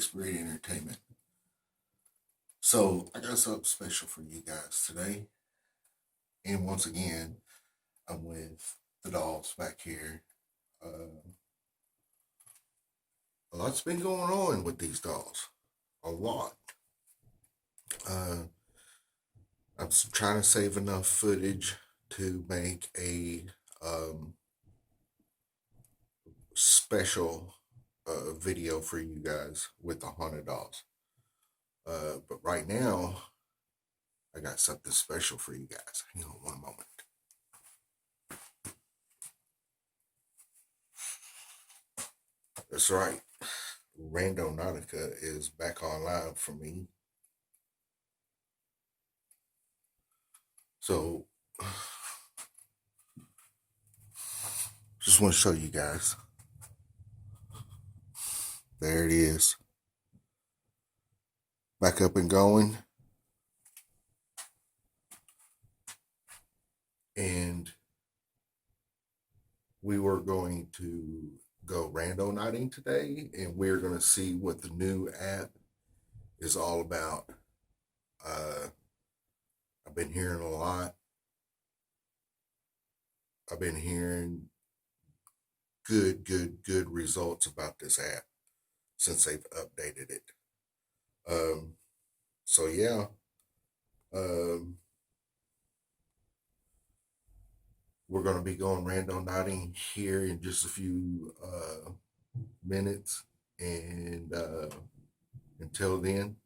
great entertainment. So I got something special for you guys today. And once again, I'm with the dolls back here. A lot's been going on with these dolls. A lot. Uh, I'm trying to save enough footage to make a special video for you guys with the haunted dolls. But right now, I got something special for you guys. Hang on one moment. That's right. Randonautica is back online for me. So, just want to show you guys. There it is. Back up and going. And we were going to go randonauting today, and we're going to see what the new app is all about. I've been hearing a lot. I've been hearing good results about this app since they've updated it. So yeah, we're going to be going randonauting here in just a few minutes, and until then,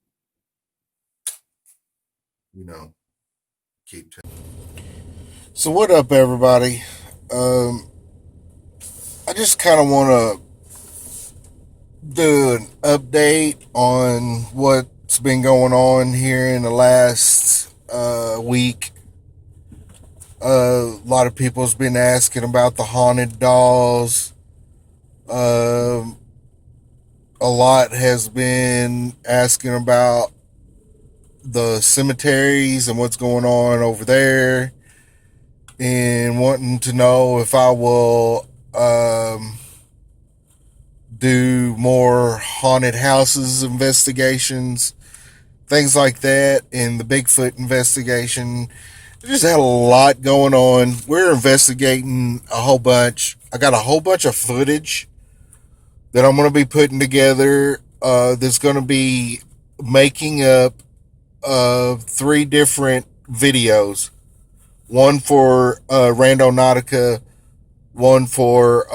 keep telling. So what up, everybody? I just kind of want to do an update on what's been going on here in the last week. A lot of people's been asking about the haunted dolls. A lot has been asking about the cemeteries and what's going on over there, and wanting to know if I will do more haunted houses investigations, things like that, and the Bigfoot investigation. Just had a lot going on. We're investigating a whole bunch. I got a whole bunch of footage that I'm going to be putting together. That's going to be making up 3 different videos. One for Randonautica, one for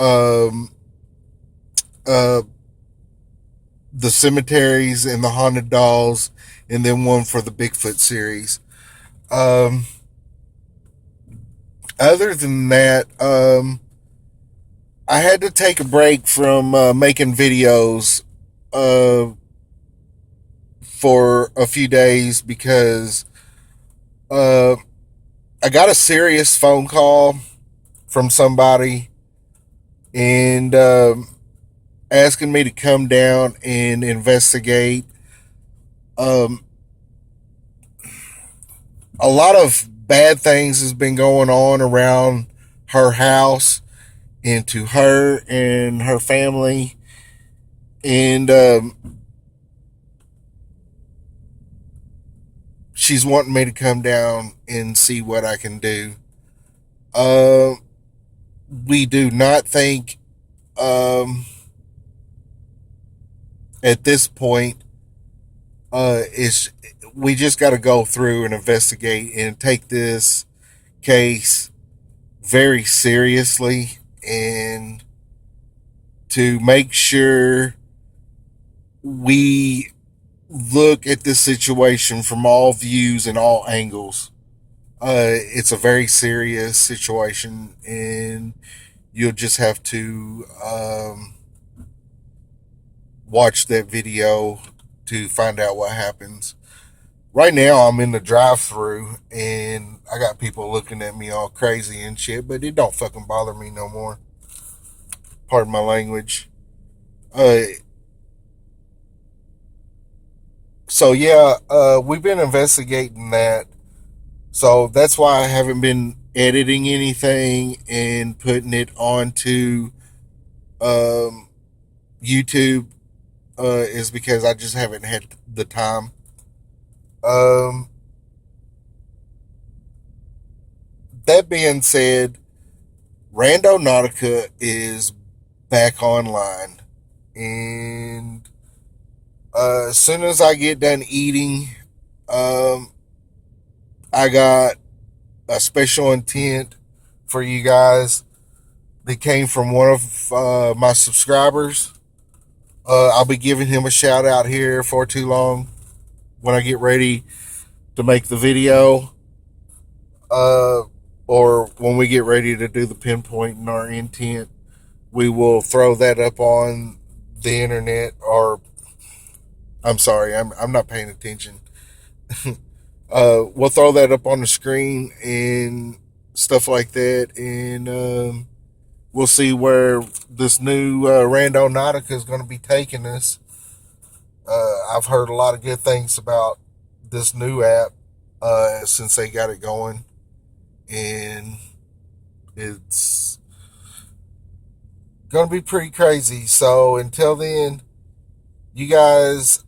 the cemeteries and the haunted dolls, and then one for the Bigfoot series. Other than that, I had to take a break from making videos for a few days because I got a serious phone call from somebody, and asking me to come down and investigate. A lot of bad things has been going on around her house and to her and her family, and she's wanting me to come down and see what I can do. We do not think at this point is we just got to go through and investigate and take this case very seriously, and to make sure we look at this situation from all views and all angles. It's a very serious situation, and you'll just have to watch that video to find out what happens. Right now, I'm in the drive-thru, and I got people looking at me all crazy and shit, but it don't fucking bother me no more. Pardon my language. So yeah, we've been investigating that. So that's why I haven't been editing anything and putting it onto YouTube. is because I just haven't had the time. Um, that being said, Randonautica is back online, and as soon as I get done eating, um, I got a special intent for you guys that came from one of my subscribers. I'll be giving him a shout out here for too long when I get ready to make the video, uh, or when we get ready to do the pinpoint in our intent. We will throw that up on the internet, or I'm sorry, I'm not paying attention. We'll throw that up on the screen and stuff like that, and we'll see where this new Randonautica is going to be taking us. I've heard a lot of good things about this new app since they got it going, and it's going to be pretty crazy. So until then, you guys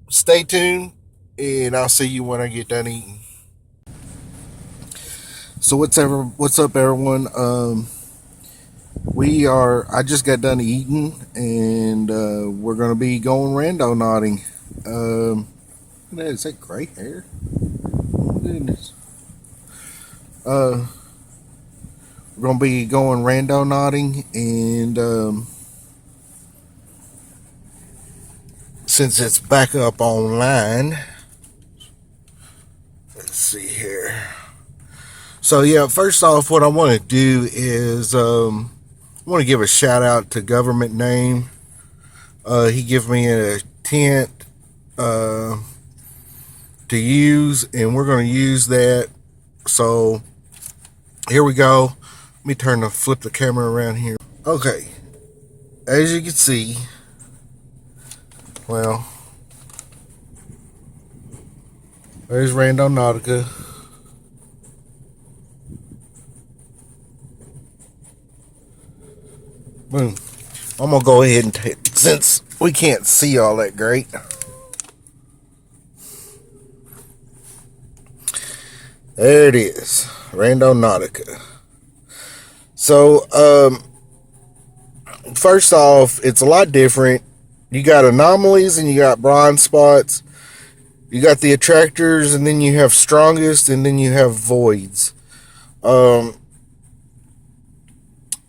stay tuned, and I'll see you when I get done eating. So what's up, everyone? I just got done eating, and we're gonna be going randonauting. Is that gray hair? Oh, goodness. Uh, we're gonna be going randonauting, and since it's back up online, let's see here. So yeah, first off, what I want to do is I want to give a shout out to Government Name. He gave me a tent to use, and we're going to use that. So here we go. Let me flip the camera around here. Okay, as you can see, well, there's Randonautica. Boom. I'm gonna go ahead and since we can't see all that great. There it is, Randonautica. So, first off, it's a lot different. You got anomalies and you got blind spots. You got the attractors, and then you have strongest, and then you have voids. And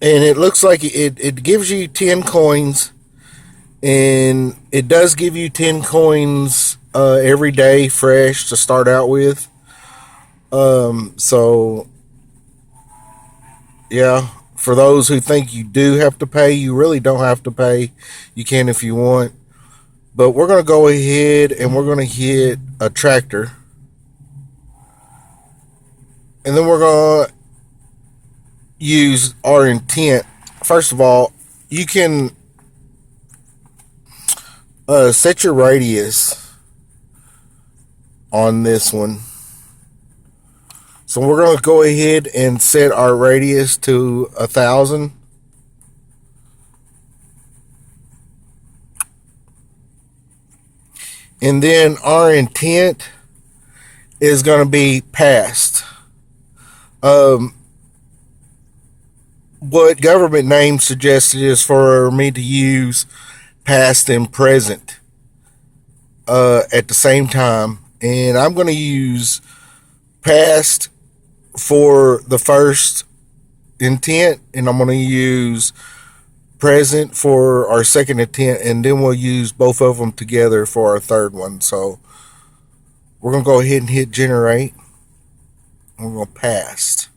it looks like it gives you 10 coins, and it does give you 10 coins every day fresh to start out with. So yeah, for those who think you do have to pay, you really don't have to pay. You can if you want. But we're going to go ahead and we're going to hit a tractor. And then we're going to use our intent. First of all, you can set your radius on this one. So we're going to go ahead and set our radius to 1,000. And then our intent is going to be past. What Government Name suggested is for me to use past and present at the same time. And I'm going to use past for the first intent, and I'm going to use present for our second intent, and then we'll use both of them together for our third one. So we're going to go ahead and hit generate. We're going to past.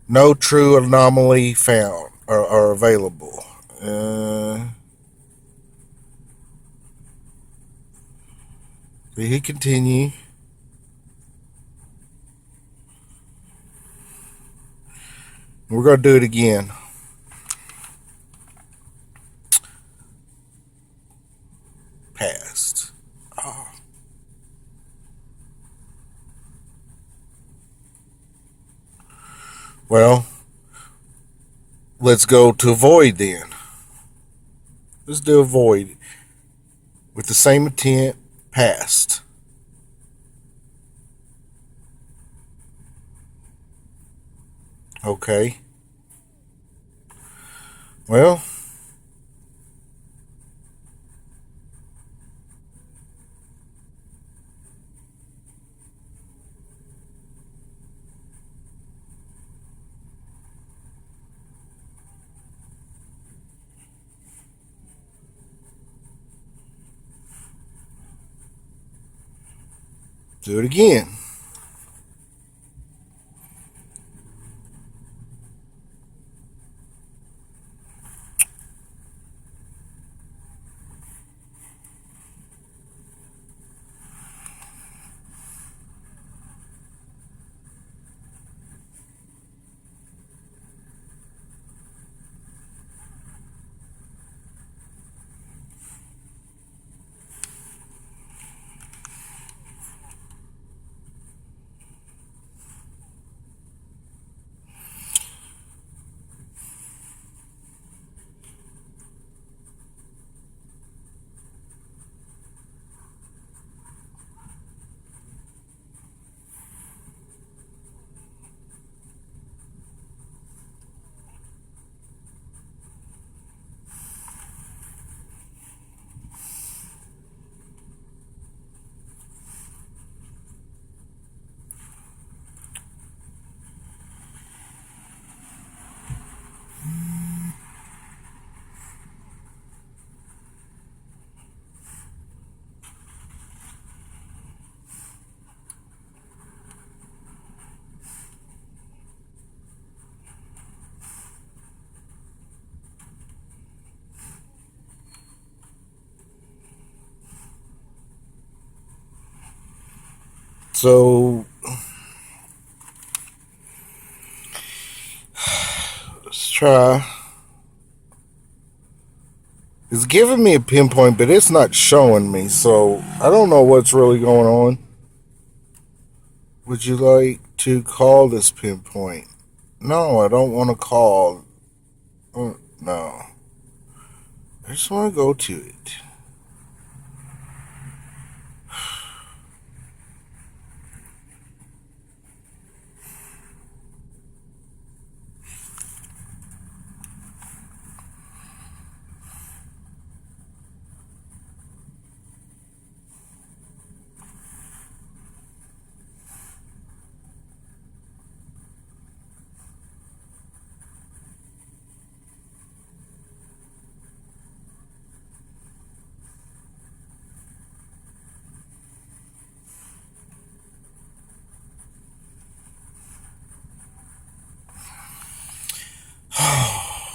No true anomaly found or available. We hit continue. We're going to do it again. Past. Oh. Well, let's go to void then. Let's do a void with the same intent past. Okay. Well, do it again. So let's try. It's giving me a pinpoint, but it's not showing me, so I don't know what's really going on. Would you like to call this pinpoint? No, I don't want to call. No. I just want to go to it.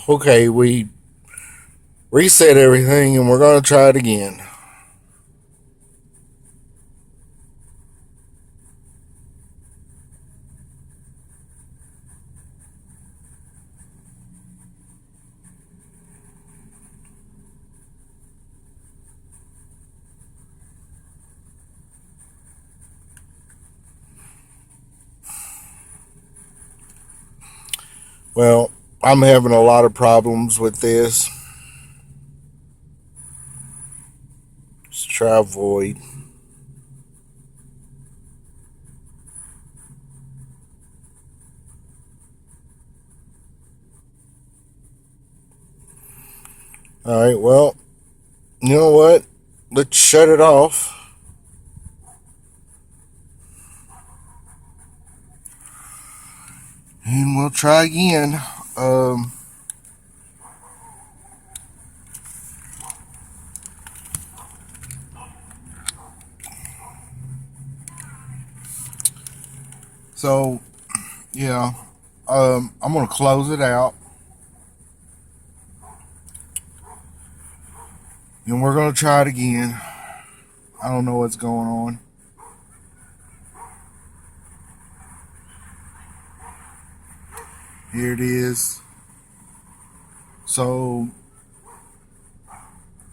Okay, we reset everything and we're going to try it again. Well, I'm having a lot of problems with this. Let's try void. Alright, well, you know what? Let's shut it off. And we'll try again. So, yeah, I'm going to close it out. And we're going to try it again. I don't know what's going on. Here it is. So,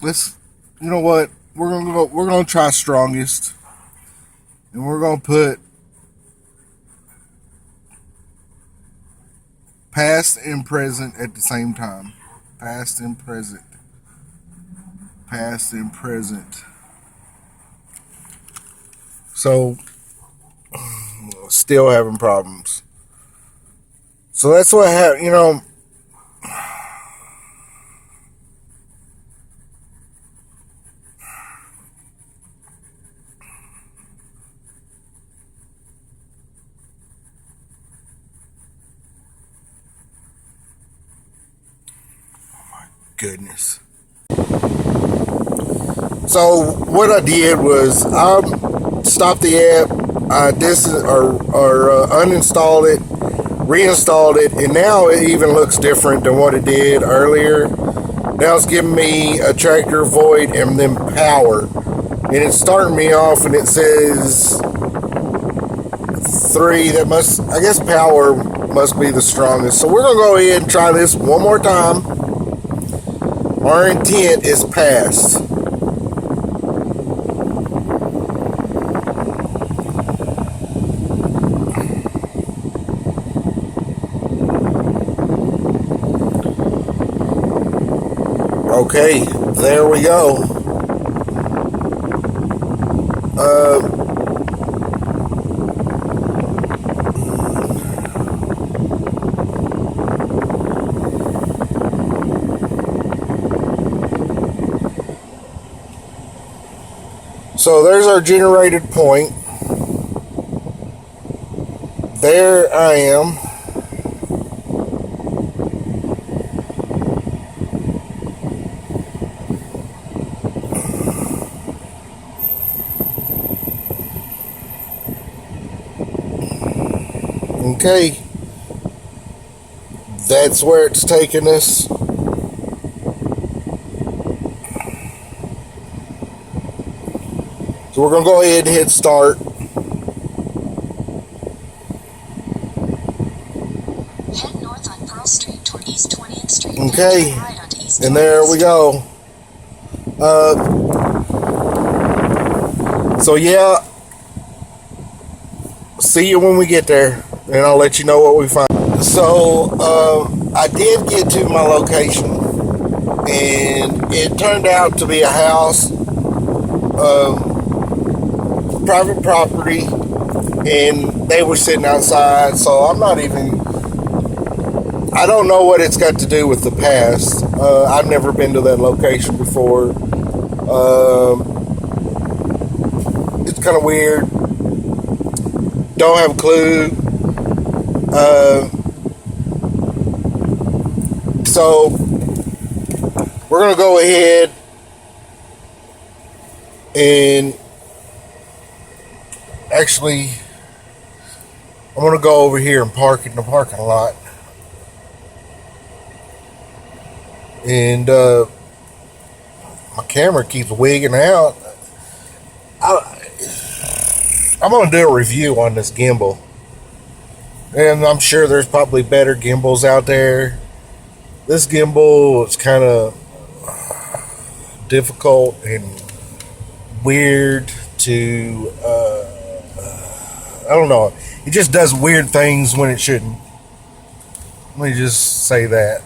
let's, you know what? We're going to try strongest. And we're going to put Past and present at the same time. Past and present. Past and present. So, still having problems. So that's what happened, goodness. So what I did was I stopped the app, I uninstalled it, reinstalled it, and now it even looks different than what it did earlier. Now it's giving me a tractor void and then power, and it's starting me off, and it says 3. That must, I guess, power must be the strongest. So we're gonna go ahead and try this one more time. Our intent is passed. Okay, there we go. So there's our generated point. There I am. Okay. That's where it's taking us. So we're going to go ahead and hit start. Head north on Pearl Street toward East 20th Street. Okay. Right onto East And there we go. So yeah. See you when we get there. And I'll let you know what we find. So I did get to my location. And it turned out to be a house. Private property, and they were sitting outside, so I don't know what it's got to do with the past. I've never been to that location before. It's kind of weird. Don't have a clue. So we're gonna go ahead and actually, I'm going to go over here and park in the parking lot. And my camera keeps wigging out. I'm going to do a review on this gimbal. And I'm sure there's probably better gimbals out there. This gimbal is kind of difficult and weird to... I don't know. It just does weird things when it shouldn't. Let me just say that.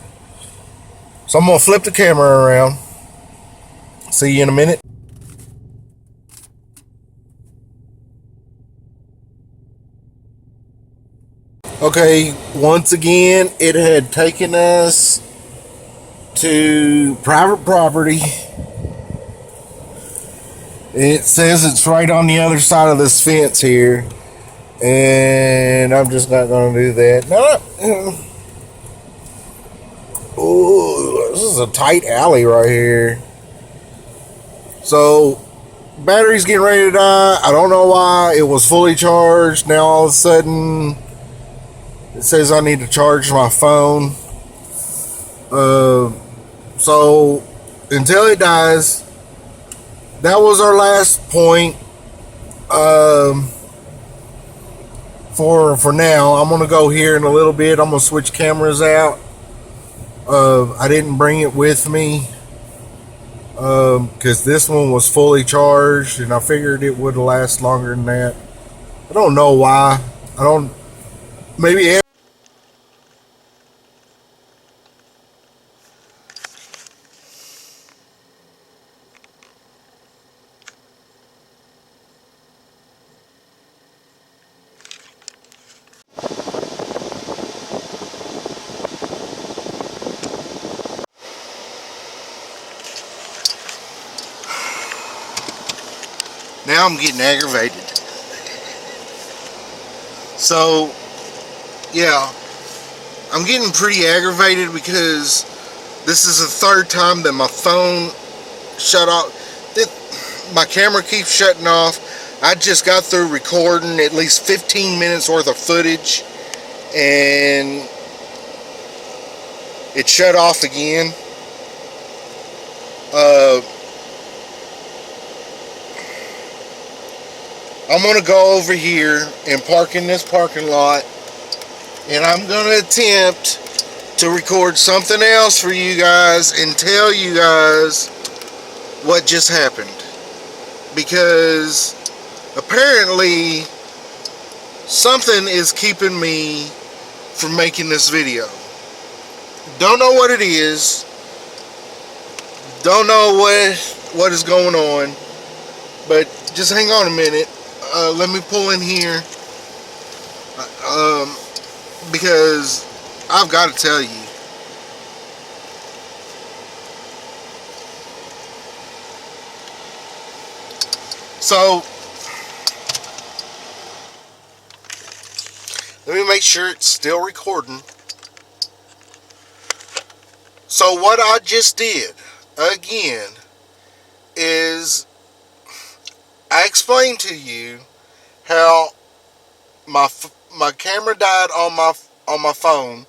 So I'm going to flip the camera around. See you in a minute. Okay, once again, it had taken us to private property. It says it's right on the other side of this fence here. And I'm just not going to do that. No. Oh, this is a tight alley right here. So, battery's getting ready to die. I don't know why. It was fully charged. Now all of a sudden, it says I need to charge my phone. So, until it dies, that was our last point. For now, I'm gonna go here in a little bit. I'm gonna switch cameras out. I didn't bring it with me because this one was fully charged, and I figured it would last longer than that. I don't know why. Maybe Now I'm getting aggravated. So, yeah, I'm getting pretty aggravated because this is the third time that my phone shut off. My camera keeps shutting off. I just got through recording at least 15 minutes worth of footage and it shut off again. Uh, I'm going to go over here and park in this parking lot, and I'm going to attempt to record something else for you guys and tell you guys what just happened. Because apparently something is keeping me from making this video. Don't know what it is. Don't know what is going on. But just hang on a minute. Let me pull in here. Because I've got to tell you. So, let me make sure it's still recording. So what I just did, again, is I explained to you how my camera died on my phone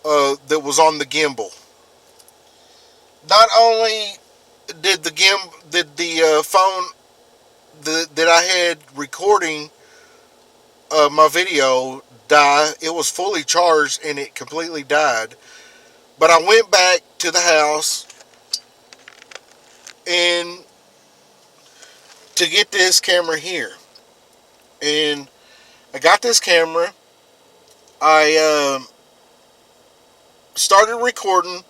that was on the gimbal. Not only did the phone that I had recording my video die, it was fully charged and it completely died. But I went back to the house and to get this camera here, and I got this camera. I started recording,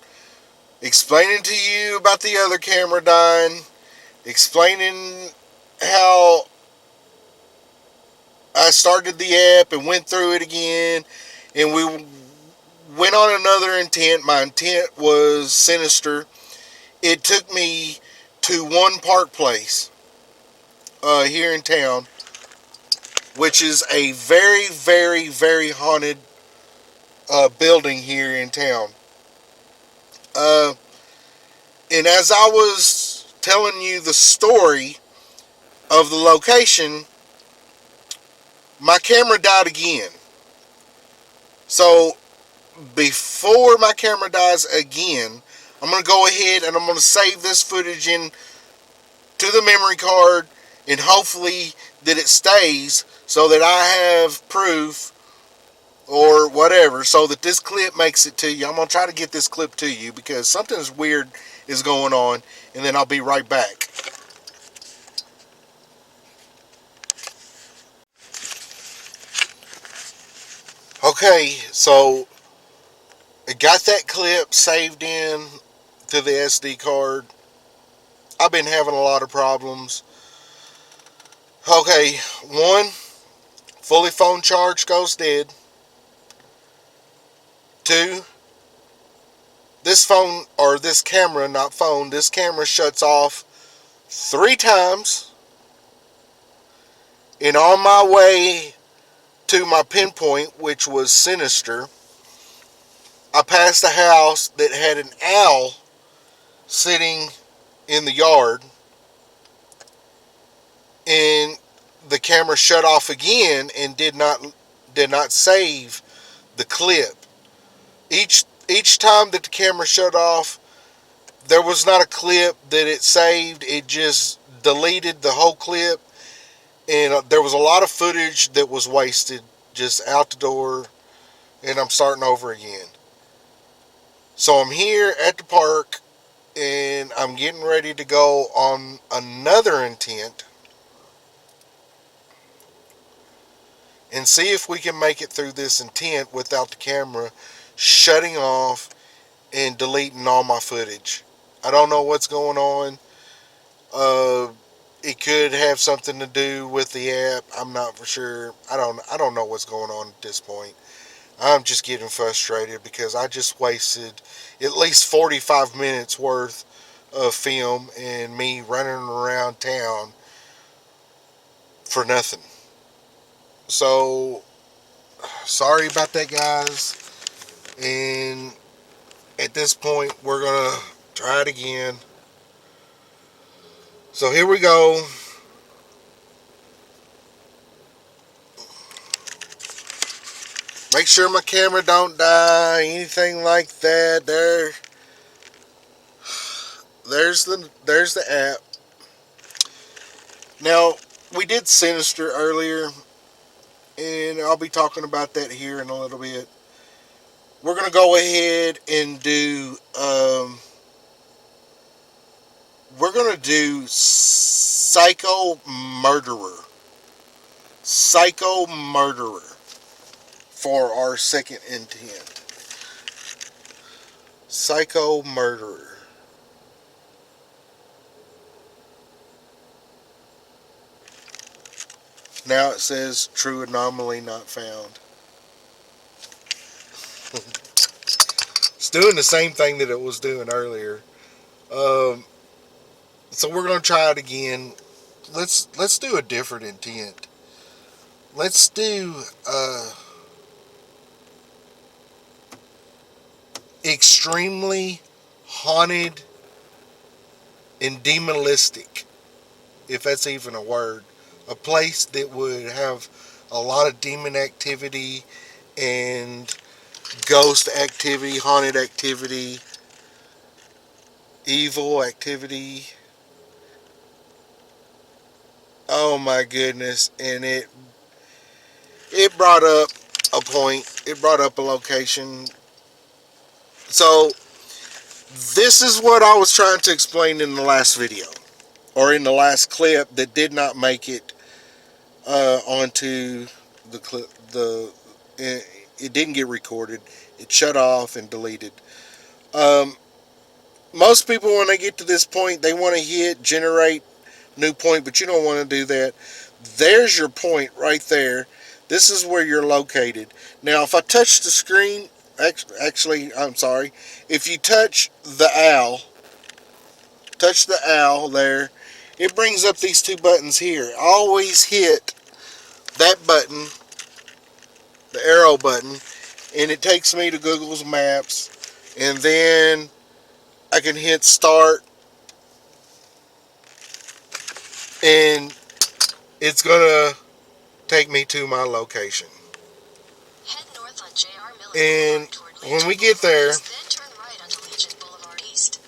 explaining to you about the other camera dying, explaining how I started the app and went through it again, and we went on another intent. My intent was sinister. It took me to one park place here in town, which is a very, very, very haunted building here in town. Uh, and as I was telling you the story of the location, my camera died again. So before my camera dies again, I'm going to go ahead and I'm going to save this footage in to the memory card, and hopefully that it stays so that I have proof or whatever, so that this clip makes it to you. I'm going to try to get this clip to you because something's weird is going on, and then I'll be right back. Okay, so I got that clip saved in to the SD card. I've been having a lot of problems. Okay, one, fully phone charge goes dead. Two, this phone, or this camera, not phone, this camera shuts off 3 times. And on my way to my pinpoint, which was sinister, I passed a house that had an owl sitting in the yard, and the camera shut off again and did not save the clip. Each time that the camera shut off, there was not a clip that it saved. It just deleted the whole clip, and there was a lot of footage that was wasted just out the door, and I'm starting over again. So I'm here at the park, and I'm getting ready to go on another intent and see if we can make it through this intent without the camera shutting off and deleting all my footage. I don't know what's going on. It could have something to do with the app. I'm not for sure. I don't know what's going on at this point. I'm just getting frustrated because I just wasted at least 45 minutes worth of film and me running around town for nothing. So, sorry about that, guys. And at this point, we're going to try it again. So, here we go. Make sure my camera don't die, anything like that. There's the app. Now, we did Sinister earlier, and I'll be talking about that here in a little bit. We're gonna go ahead and do. We're gonna do Psycho Murderer. Psycho Murderer for our second intent. Psycho Murderer. Now it says true anomaly not found. It's doing the same thing that it was doing earlier. So we're gonna try it again. Let's do a different intent. Let's do extremely haunted and demonistic, if that's even a word. A place that would have a lot of demon activity and ghost activity, haunted activity, evil activity. Oh my goodness. And it brought up a point. It brought up a location. So this is what I was trying to explain in the last video, or in the last clip that did not make it onto the clip. It didn't get recorded. It shut off and deleted. Um, Most people, when they get to this point, they want to hit generate new point, but you don't want to do that. There's your point right there. This is where you're located. Now, if I touch the screen, actually, I'm sorry. If you touch the owl there, it brings up these two buttons here. Always hit that button, the arrow button, and it takes me to Google's Maps, and then I can hit start, and it's gonna take me to my location. Head north on J.R. Miller And Boulevard toward when we Legion get Boulevard there, East, then turn right onto Legion Boulevard East.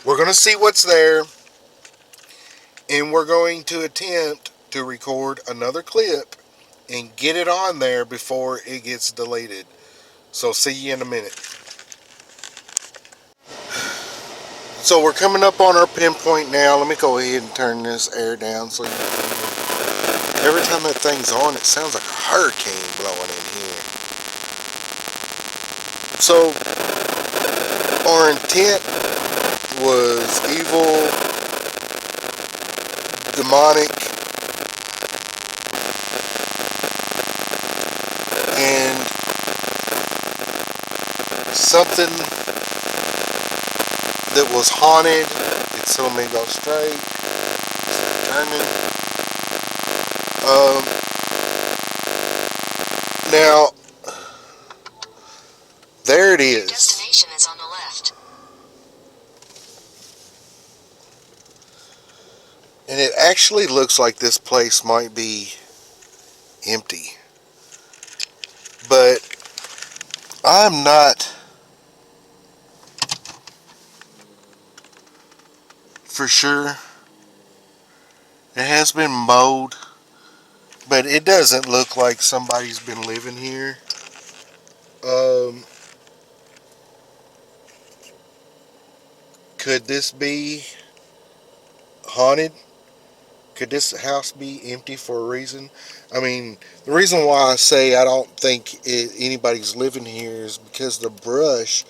we're gonna see what's there, and we're going to attempt to record another clip and get it on there before it gets deleted. So see you in a minute. So we're coming up on our pinpoint now. Let me go ahead and turn this air down so you can hear. Every time that thing's on, it sounds like a hurricane blowing in here. So our intent was evil, demonic, and something that was haunted. It's telling me to go straight. Turning. Now, there it Your is. destination is on the left. And it actually looks like this place might be empty. But I'm not for sure. It has been mowed, but it doesn't look like somebody's been living here. Could this be haunted? Could this house be empty for a reason? I mean, the reason why I say I don't think anybody's living here is because the brush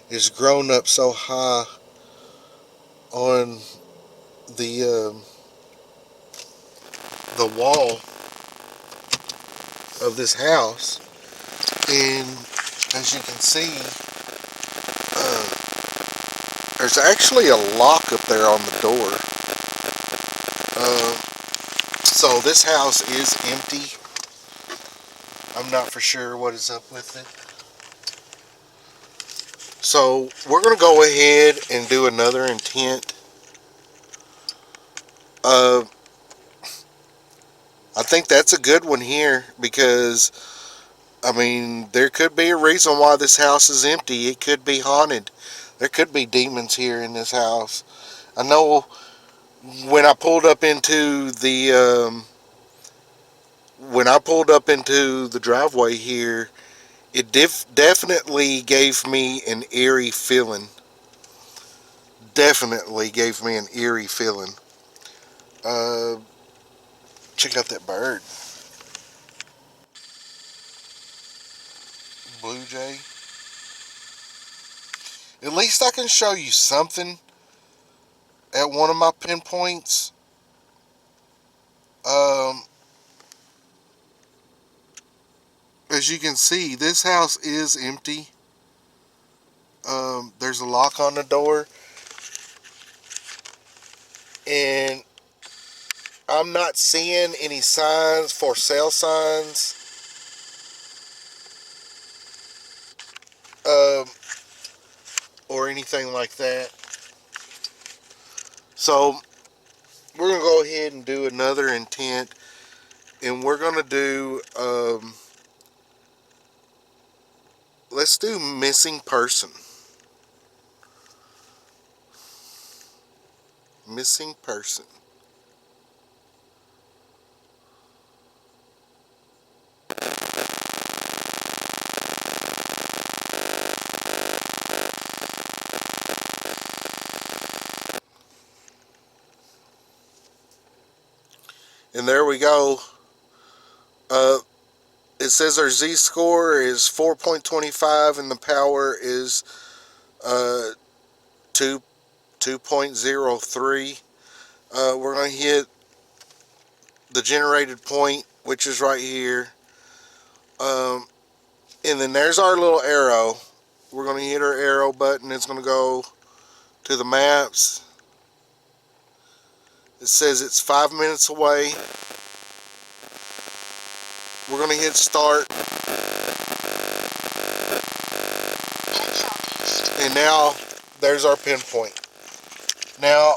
is grown up so high on the wall of this house, and as you can see, there's actually a lock up there on the door. So this house is empty. I'm not for sure what is up with it. So we're going to go ahead and do another intent. Uh, I think that's a good one here because, I mean, there could be a reason why this house is empty. It could be haunted. There could be demons here in this house. I know when I pulled up into the driveway here, it definitely gave me an eerie feeling. Definitely gave me an eerie feeling. Uh, Check out that bird. Blue jay. At least I can show you something at one of my pinpoints. Um, as you can see, this house is empty. There's a lock on the door, and I'm not seeing any signs, for sale signs, um, or anything like that. So we're gonna go ahead and do another intent, and we're gonna do let's do missing person. Missing person. And there we go. Uh, it says our Z score is 4.25 and the power is uh, 2 2.03. We're going to hit the generated point, which is right here. Um, and then there's our little arrow. We're going to hit our arrow button. It's going to go to the maps. It says it's 5 minutes away. We're going to hit start. Head southeast. And now there's our pinpoint. Now,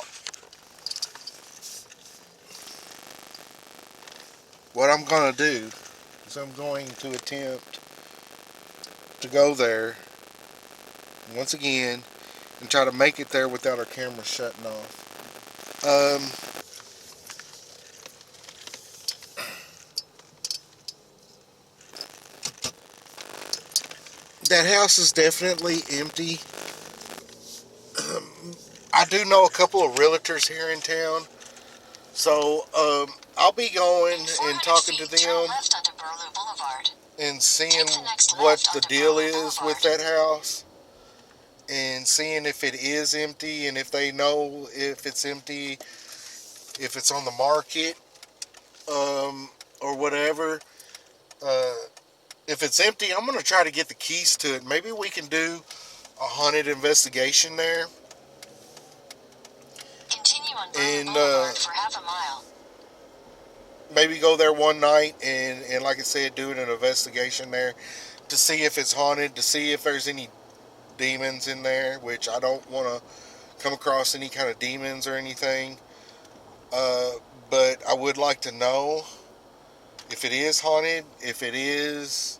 what I'm going to do is I'm going to attempt to go there once again and try to make it there without our camera shutting off. That house is definitely empty. I do know a couple of realtors here in town, so I'll be going and talking to them Left onto Burlew Boulevard. and seeing Take the next what left the onto deal Burlew is with Boulevard. that house, and seeing if it is empty and if they know if it's empty, if it's on the market, or whatever. Uh, if it's empty, I'm going to try to get the keys to it. Maybe we can do a haunted investigation there. Continue on Burlew And Boulevard for half a mile. maybe go there one night and like I said, do an investigation there to see if it's haunted, to see if there's any demons in there, which I don't want to come across any kind of demons or anything. Uh, but I would like to know if it is haunted, if there is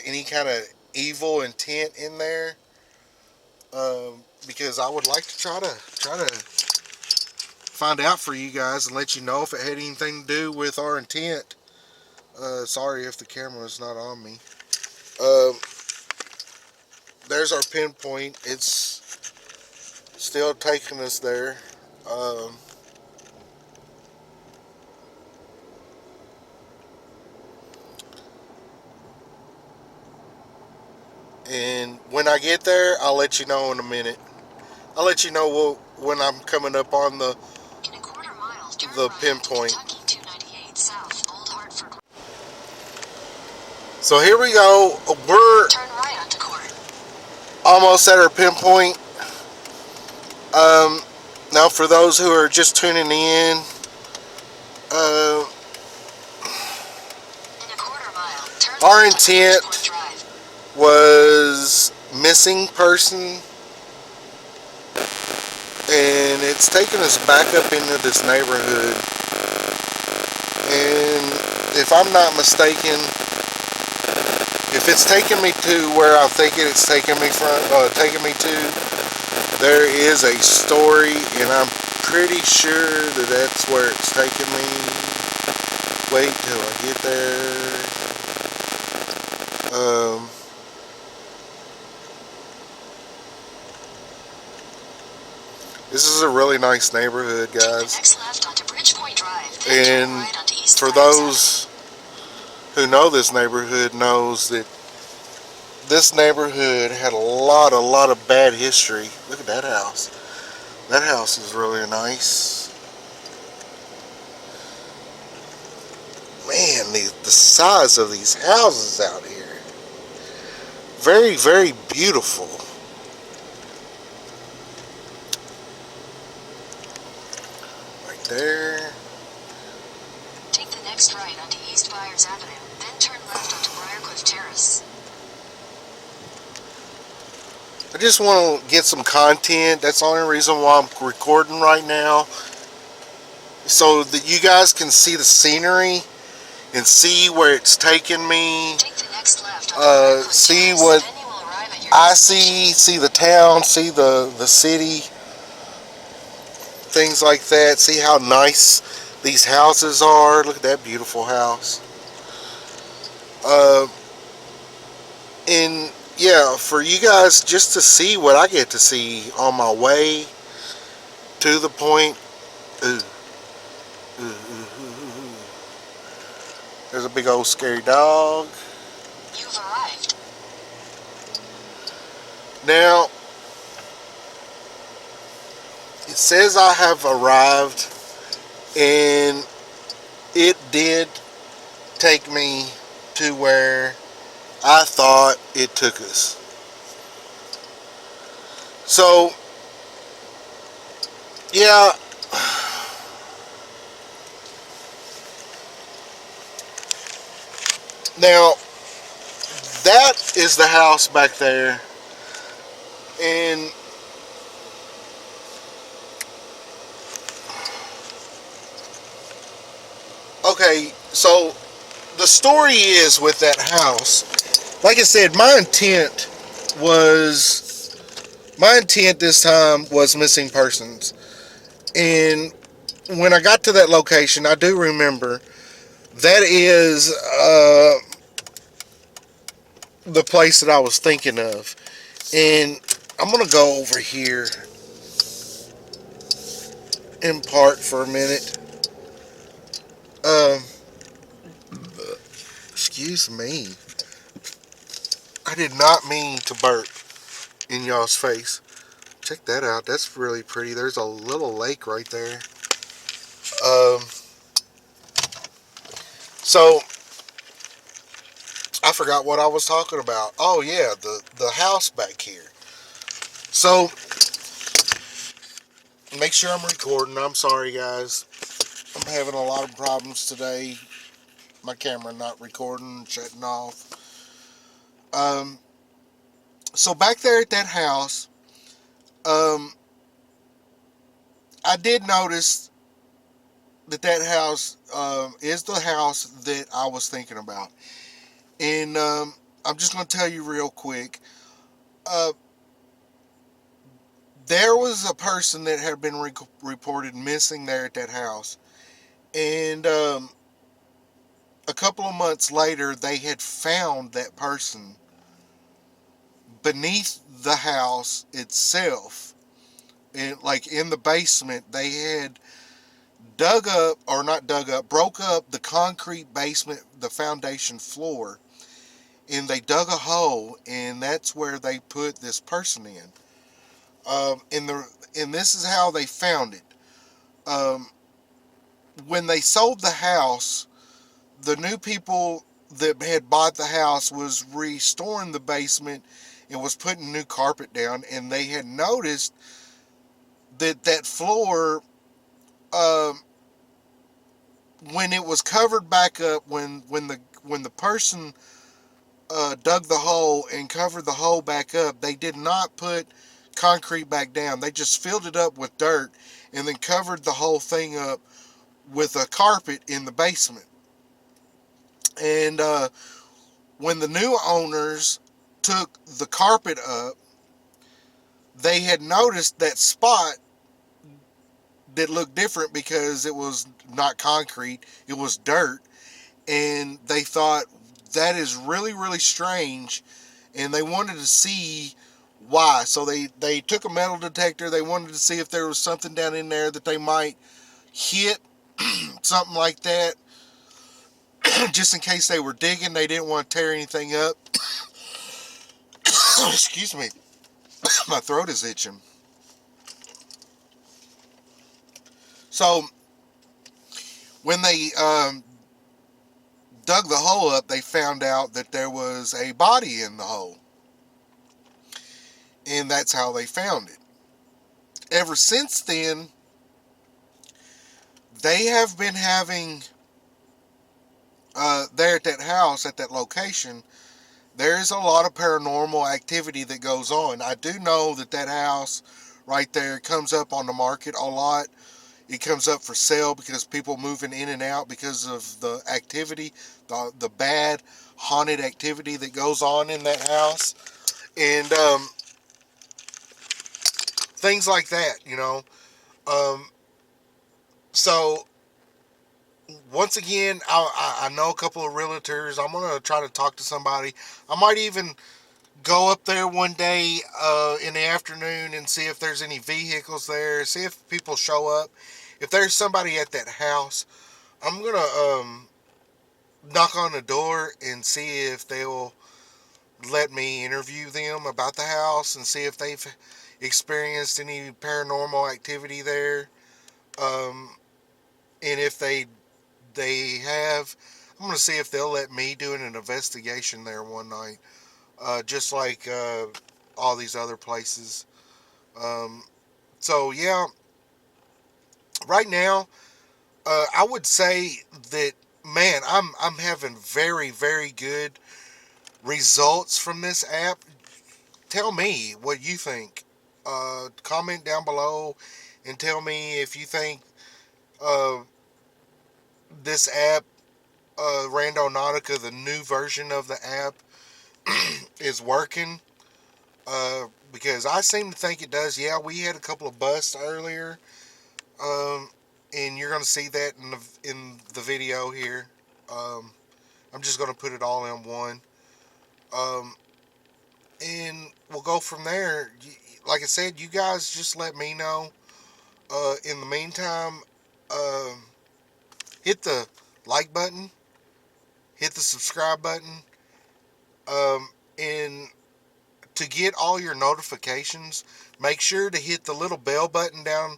any kind of evil intent in there. Because I would like to try to find out for you guys and let you know if it had anything to do with our intent. Sorry if the camera is not on me. Um, there's our pinpoint. It's still taking us there. Um, and when I get there, I'll let you know in a minute. I'll let you know when I'm coming up on the In a quarter mile, turn the right pinpoint. onto Kentucky 298 South, Old Hartford. So here we go. We're Turn right onto Court. almost at our pinpoint. Um, Now, for those who are just tuning in, uh, In a quarter mile, turn our left onto Bridgeport intent Drive. was missing person, and it's taken us back up into this neighborhood. And if I'm not mistaken, if it's taking me to where I think it's taking me to, there is a story, and I'm pretty sure that that's where it's taking me. Wait till I get there. Um, this is a really nice neighborhood, Take the guys. next left onto Bridgepoint Drive, then turn And right onto East for Byers Avenue. those who know this neighborhood knows that this neighborhood had a lot of bad history. Look at that house. That house is really nice. Man, the size of these houses out here. Very, very beautiful. Right there. Take the next right onto East Byers Avenue, then turn left onto Briarcliff Terrace. I just want to get some content. That's the only reason why I'm recording right now. So that you guys can see the scenery and see where it's taking me. Take the next left onto Briarcliff See Terrace, what then you will arrive at your I destination. see the town, see the city, things like that. See how nice these houses are. Look at that beautiful house. Uh, and yeah, for you guys just to see what I get to see on my way to the point. Ooh, ooh, ooh, ooh. There's a big old scary dog. You've arrived. Now, it says I have arrived, and it did take me to where I thought it took us. So, yeah, now that is the house back there, and okay, so the story is with that house. Like I said, my intent this time was missing persons. And when I got to that location, I do remember that is the place that I was thinking of. And I'm going to go over here in part for a minute. Um, excuse me. I did not mean to burp in y'all's face. Check that out. That's really pretty. There's a little lake right there. Um, so I forgot what I was talking about. Oh yeah, the house back here. So make sure I'm recording. I'm sorry guys. I'm having a lot of problems today. My camera not recording, shutting off. Um, so back there at that house, um, I did notice that house is the house that I was thinking about. And I'm just going to tell you real quick. Uh, there was a person that had been reported missing there at that house. And a couple of months later, they had found that person beneath the house itself. And like in the basement, they had dug up, or not dug up, broke up the concrete basement, the foundation floor, and they dug a hole, and that's where they put this person in. And this is how they found it. Um, when they sold the house, the new people that had bought the house was restoring the basement and was putting new carpet down, and they had noticed that floor, um, when it was covered back up, when the person dug the hole and covered the hole back up, they did not put concrete back down. They just filled it up with dirt and then covered the whole thing up with a carpet in the basement. And when the new owners took the carpet up, they had noticed that spot that looked different because it was not concrete, it was dirt. And they thought that is really, really strange. And they wanted to see why. So they took a metal detector. They wanted to see if there was something down in there that they might hit, something like that. Just in case they were digging, they didn't want to tear anything up. Excuse me, my throat is itching. So when they dug the hole up, they found out that there was a body in the hole. And that's how they found it. Ever since then, they have been having, there at that house, at that location, there's a lot of paranormal activity that goes on. I do know that that house right there comes up on the market a lot. It comes up for sale because people moving in and out because of the activity, the bad haunted activity that goes on in that house. And things like that, you know. Um, so once again, I know a couple of realtors. I'm gonna try to talk to somebody. I might even go up there one day in the afternoon and see if there's any vehicles there. See if people show up. If there's somebody at that house, I'm gonna knock on the door and see if they'll let me interview them about the house and see if they've experienced any paranormal activity there. Um, and if they have, I'm gonna see if they'll let me do an investigation there one night, just like all these other places. Um, so yeah, right now, I would say that, man, I'm having very, very good results from this app. Tell me what you think. Comment down below and tell me if you think uh, this app, Randonautica, the new version of the app, is working. Because I seem to think it does. Yeah, we had a couple of busts earlier, um, and you're gonna see that in the video here. Um, I'm just gonna put it all in one, um, and we'll go from there. Like I said, you guys just let me know. In the meantime, um, hit the like button, hit the subscribe button, and to get all your notifications, make sure to hit the little bell button down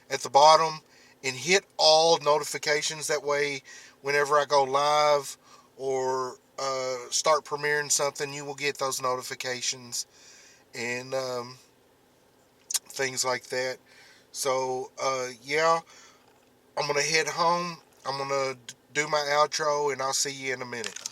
at the bottom and hit all notifications. That way, whenever I go live or start premiering something, you will get those notifications and things like that. So, yeah, I'm going to head home. I'm going to do my outro and I'll see you in a minute.